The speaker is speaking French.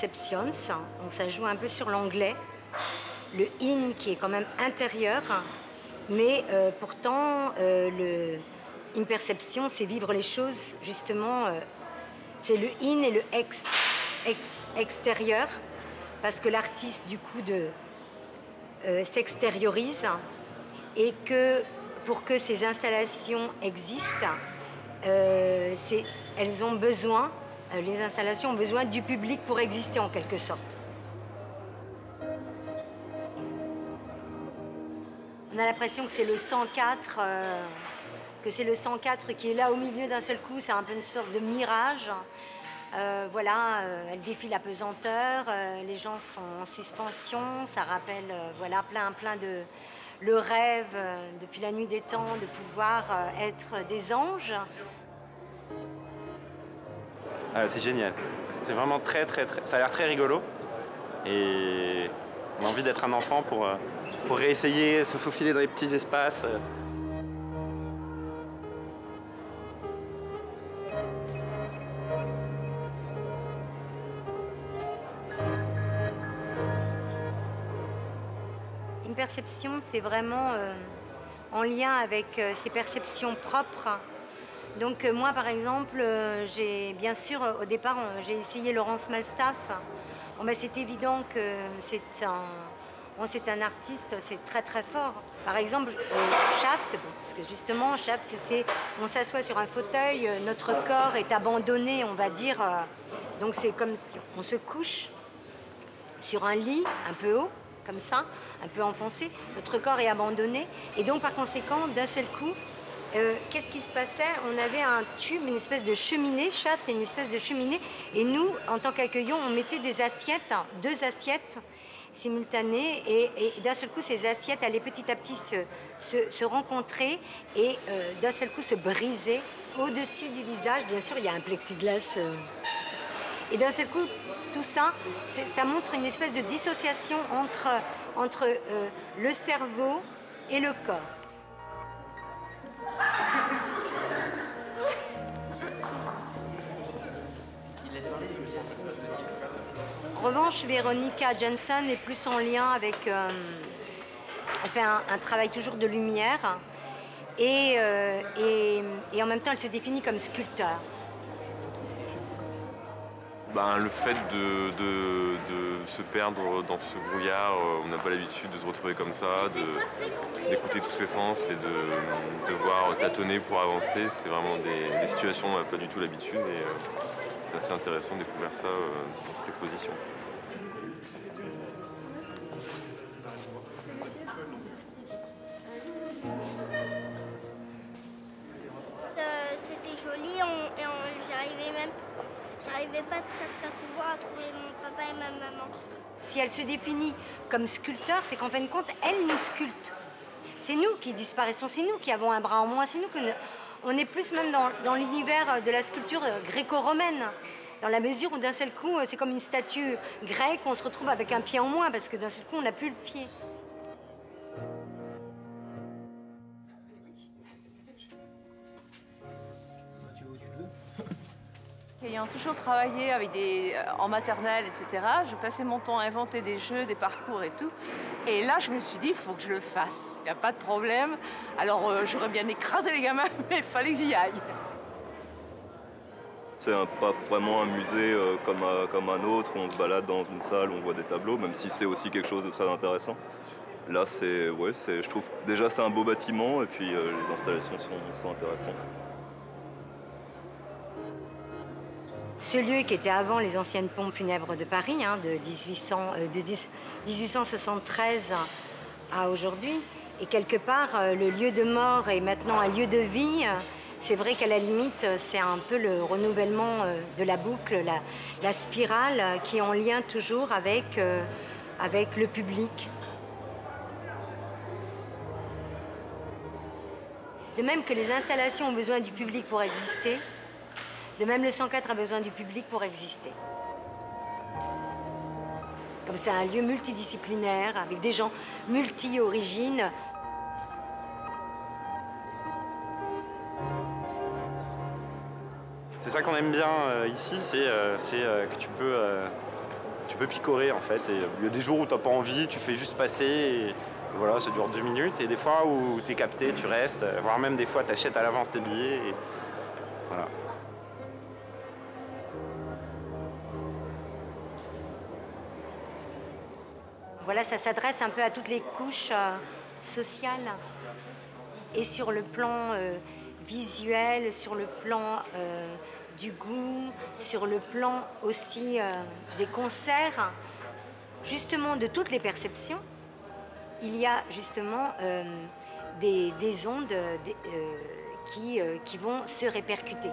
Imperceptions, donc ça joue un peu sur l'anglais, le in qui est quand même intérieur, mais pourtant le imperception c'est vivre les choses justement, c'est le in et le extérieur, parce que l'artiste du coup s'extériorise et que pour que ces installations existent, elles ont besoin, les installations ont besoin du public pour exister en quelque sorte. On a l'impression que c'est le 104, qui est là au milieu d'un seul coup, c'est un peu une sorte de mirage. Voilà, elle défie la pesanteur, les gens sont en suspension, ça rappelle voilà, plein de... le rêve depuis la nuit des temps de pouvoir être des anges. C'est génial. C'est vraiment très... Ça a l'air très rigolo. Et on a envie d'être un enfant pour réessayer, se faufiler dans les petits espaces. Une perception, c'est vraiment en lien avec ses perceptions propres. Donc moi, par exemple, j'ai bien sûr, au départ, j'ai essayé Laurence Malstaff. Bon, ben, c'est évident que c'est un artiste, c'est très fort. Par exemple, Shaft, parce que justement, Shaft, c'est on s'assoit sur un fauteuil, notre corps est abandonné, on va dire. Donc c'est comme si on se couche sur un lit un peu haut, comme ça, un peu enfoncé. Notre corps est abandonné. Et donc, par conséquent, d'un seul coup, qu'est-ce qui se passait? On avait un tube, une espèce de cheminée, Shaft et une espèce de cheminée. Et nous, en tant qu'accueillants, on mettait des assiettes, 2 assiettes simultanées. Et d'un seul coup, ces assiettes allaient petit à petit se rencontrer et d'un seul coup se briser au-dessus du visage. Bien sûr, il y a un plexiglas. Et d'un seul coup, tout ça, ça montre une espèce de dissociation entre le cerveau et le corps. En revanche, Veronica Jensen est plus en lien avec... elle fait un travail toujours de lumière et en même temps, elle se définit comme sculpteur. Le fait de se perdre dans ce brouillard, on n'a pas l'habitude de se retrouver comme ça, d'écouter tous ses sens et de devoir tâtonner pour avancer. C'est vraiment des situations où on n'a pas du tout l'habitude et c'est assez intéressant de découvrir ça dans cette exposition. C'était joli et j'arrivais pas très souvent à trouver mon papa et ma maman. Si elle se définit comme sculpteur, c'est qu'en fin de compte, elle nous sculpte. C'est nous qui disparaissons, c'est nous qui avons un bras en moins, c'est nous on est plus même dans l'univers de la sculpture gréco-romaine, dans la mesure où d'un seul coup, c'est comme une statue grecque, on se retrouve avec un pied en moins parce que d'un seul coup, on n'a plus le pied. Ayant toujours travaillé avec en maternelle, etc., je passais mon temps à inventer des jeux, des parcours et tout. Et là, je me suis dit, il faut que je le fasse. Il n'y a pas de problème. Alors, j'aurais bien écrasé les gamins, mais il fallait que j'y aille. C'est pas vraiment un musée comme un autre, où on se balade dans une salle, où on voit des tableaux, même si c'est aussi quelque chose de très intéressant. Là, je trouve déjà c'est un beau bâtiment et puis les installations sont intéressantes. Ce lieu qui était avant les anciennes pompes funèbres de Paris, hein, de 1873 à aujourd'hui, et quelque part, le lieu de mort est maintenant un lieu de vie. C'est vrai qu'à la limite, c'est un peu le renouvellement de la boucle, la spirale qui est en lien toujours avec le public. De même que les installations ont besoin du public pour exister, de même le 104 a besoin du public pour exister. Comme c'est un lieu multidisciplinaire, avec des gens multi-origines. C'est ça qu'on aime bien ici, c'est que tu peux peux picorer en fait. Et il y a des jours où tu n'as pas envie, tu fais juste passer. Et voilà, ça dure 2 minutes. Et des fois où tu es capté, tu restes. Voire même des fois, tu achètes à l'avance tes billets. Et voilà. Voilà, ça s'adresse un peu à toutes les couches sociales. Et sur le plan visuel, sur le plan du goût, sur le plan aussi des concerts, justement de toutes les perceptions, il y a justement des ondes qui vont se répercuter.